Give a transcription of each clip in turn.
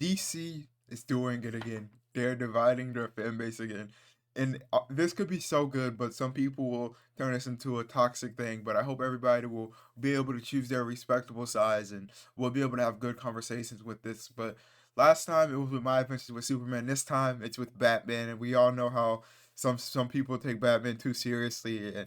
DC is doing it again. They're dividing their fan base again. And this could be so good, but some people will turn this into a toxic thing. But I hope everybody will be able to choose their respectable sides and we'll be able to have good conversations with this. But last time it was with my adventures with Superman. This time it's with Batman, and we all know how some people take Batman too seriously. And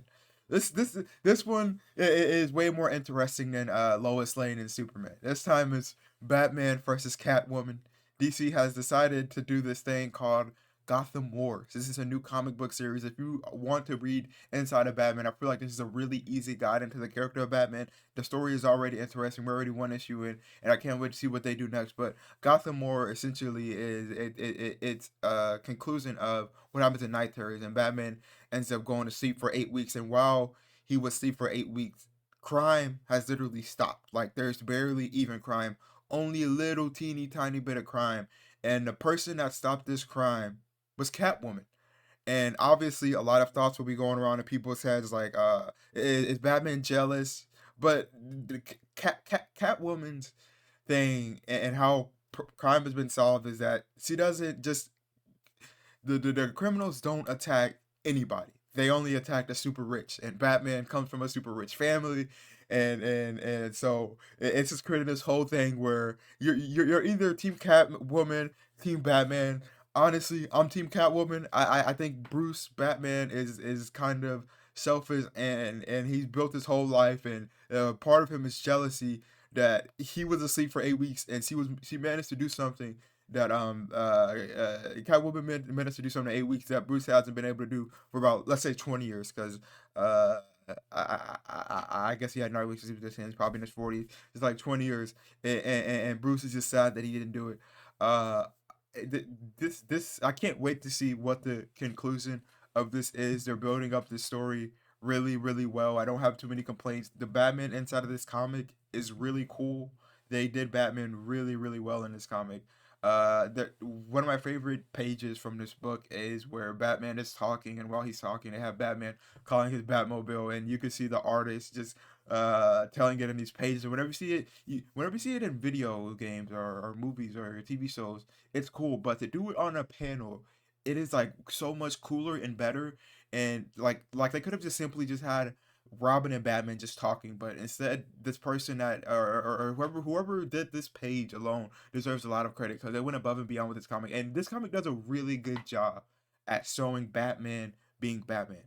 this one is way more interesting than Lois Lane and Superman. This time it's Batman versus Catwoman. DC has decided to do this thing called Gotham Wars. This is a new comic book series. If you want to read inside of Batman, I feel like this is a really easy guide into the character of Batman. The story is already interesting. We're already one issue in, and I can't wait to see what they do next. But Gotham War essentially is it's a conclusion of what happens in Night Terrors, and Batman ends up going to sleep for 8 weeks. And while he was asleep for 8 weeks, crime has literally stopped. Like there's barely even crime, only a little teeny tiny bit of crime. And the person that stopped this crime was Catwoman. And obviously, a lot of thoughts will be going around in people's heads, like, is Batman jealous? But the Catwoman's thing and how crime has been solved is that she doesn't just the criminals don't attack anybody. They only attack the super rich, and Batman comes from a super rich family, and so it's just creating this whole thing where you're either Team Catwoman, Team Batman. Honestly, I'm Team Catwoman. I think Bruce Batman is kind of selfish, and he's built his whole life, and part of him is jealousy that he was asleep for 8 weeks, and she managed to do something that Catwoman managed to do something in 8 weeks that Bruce hasn't been able to do for about, let's say, 20 years, because uh I guess he had 9 weeks to sleep with his hands, probably in his 40s. It's like 20 years, and Bruce is just sad that he didn't do it. Uh, this I can't wait to see what the conclusion of this is. They're building up this story really, really well. I don't have too many complaints. The Batman inside of this comic is really cool. They did Batman really, really well in this comic. One of my favorite pages from this book is where Batman is talking, and while he's talking, they have Batman calling his Batmobile, and you can see the artist just telling it in these pages. And whenever you see it in video games or movies or TV shows, it's cool. But to do it on a panel, it is like so much cooler and better. And like they could have just simply just had Robin and Batman just talking, but instead, this person that or whoever did this page alone deserves a lot of credit because they went above and beyond with this comic, and this comic does a really good job at showing Batman being Batman.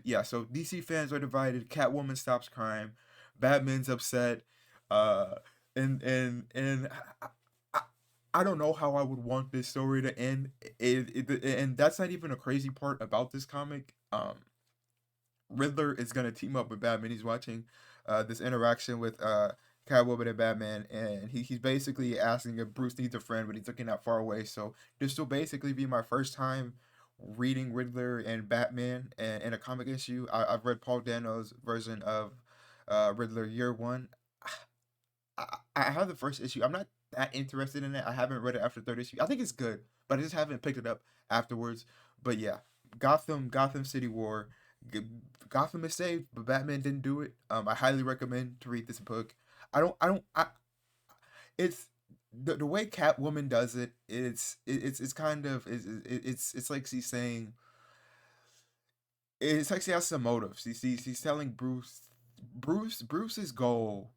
Yeah, so DC fans are divided. Catwoman stops crime, Batman's upset, uh, and I, I don't know how I would want this story to end. And that's not even a crazy part about this comic. Riddler is gonna team up with Batman. He's watching this interaction with Catwoman and Batman, and he's basically asking if Bruce needs a friend, but he's looking that far away. So this will basically be my first time reading Riddler and Batman in a comic issue. I've read Paul Dano's version of Riddler Year One. I have the first issue. I'm not that interested in it. I haven't read it after the third issue. I think it's good, but I just haven't picked it up afterwards. But yeah, Gotham City War. G- Gotham is saved, but Batman didn't do it. I highly recommend to read this book. I don't. It's the way Catwoman does it. It's kind of it's like she's saying it's like she has some motive. She's telling Bruce's goal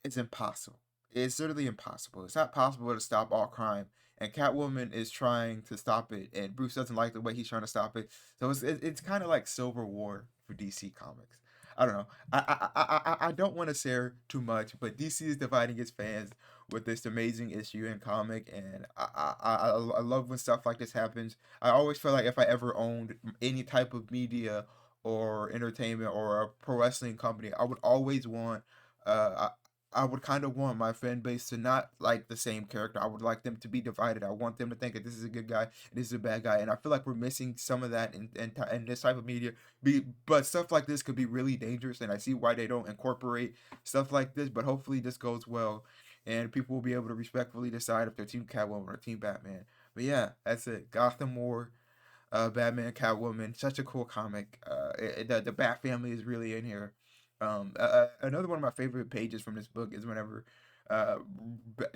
is impossible. It's literally impossible. It's not possible to stop all crime, and Catwoman is trying to stop it, and Bruce doesn't like the way he's trying to stop it. So it's kind of like Civil War for DC Comics. I don't know. I don't want to share too much, but DC is dividing its fans with this amazing issue and comic, and I love when stuff like this happens. I always feel like if I ever owned any type of media or entertainment or a pro wrestling company, I would always want I would kind of want my fan base to not like the same character. I would like them to be divided. I want them to think that this is a good guy and this is a bad guy. And I feel like we're missing some of that in this type of media. But stuff like this could be really dangerous, and I see why they don't incorporate stuff like this. But hopefully this goes well, and people will be able to respectfully decide if they're Team Catwoman or Team Batman. But yeah, that's it. Gotham War, Batman, Catwoman, such a cool comic. The Bat family is really in here. Another one of my favorite pages from this book is whenever uh, B-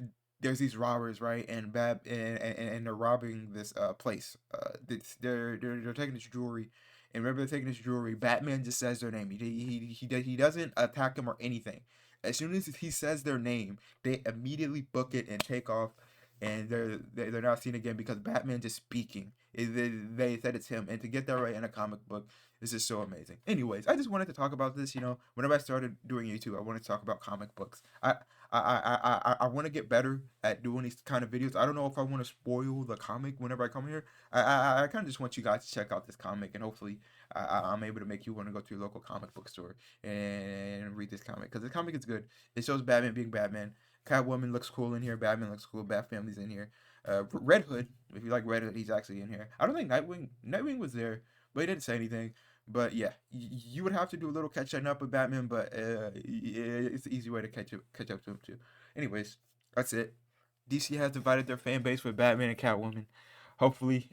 there's these robbers, right? And they're robbing this place. They're taking this jewelry, and remember they're taking this jewelry. Batman just says their name. He doesn't attack them or anything. As soon as he says their name, they immediately book it and take off, and they're not seen again because Batman just speaking. They said it's him, and to get that right in a comic book is just so amazing. Anyways, I just wanted to talk about this. Whenever I started doing YouTube, I wanted to talk about comic books. I want to get better at doing these kind of videos. I don't know if I want to spoil the comic whenever I come here. I kind of just want you guys to check out this comic, and hopefully I'm able to make you want to go to your local comic book store and read this comic, because the comic is good. It shows Batman being Batman. Catwoman looks cool in here. Batman looks cool. Bat Family's in here. Red Hood, if you like Red Hood, he's actually in here. I don't think Nightwing was there, but he didn't say anything. But yeah, you would have to do a little catching up with Batman, but it's the easy way to catch up to him too. Anyways, that's it. DC has divided their fan base with Batman and Catwoman. Hopefully,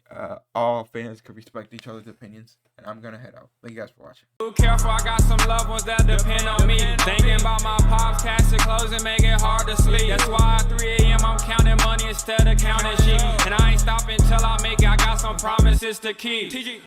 all fans can respect each other's opinions. And I'm gonna head out. Thank you guys for watching. Careful, I got some loved ones that depend on me. Thinking about my pops, cash and clothes and make it hard to sleep. That's why at 3 a.m. I'm counting money instead of counting sheep. And I ain't stopping till I make it. I got some promises to keep.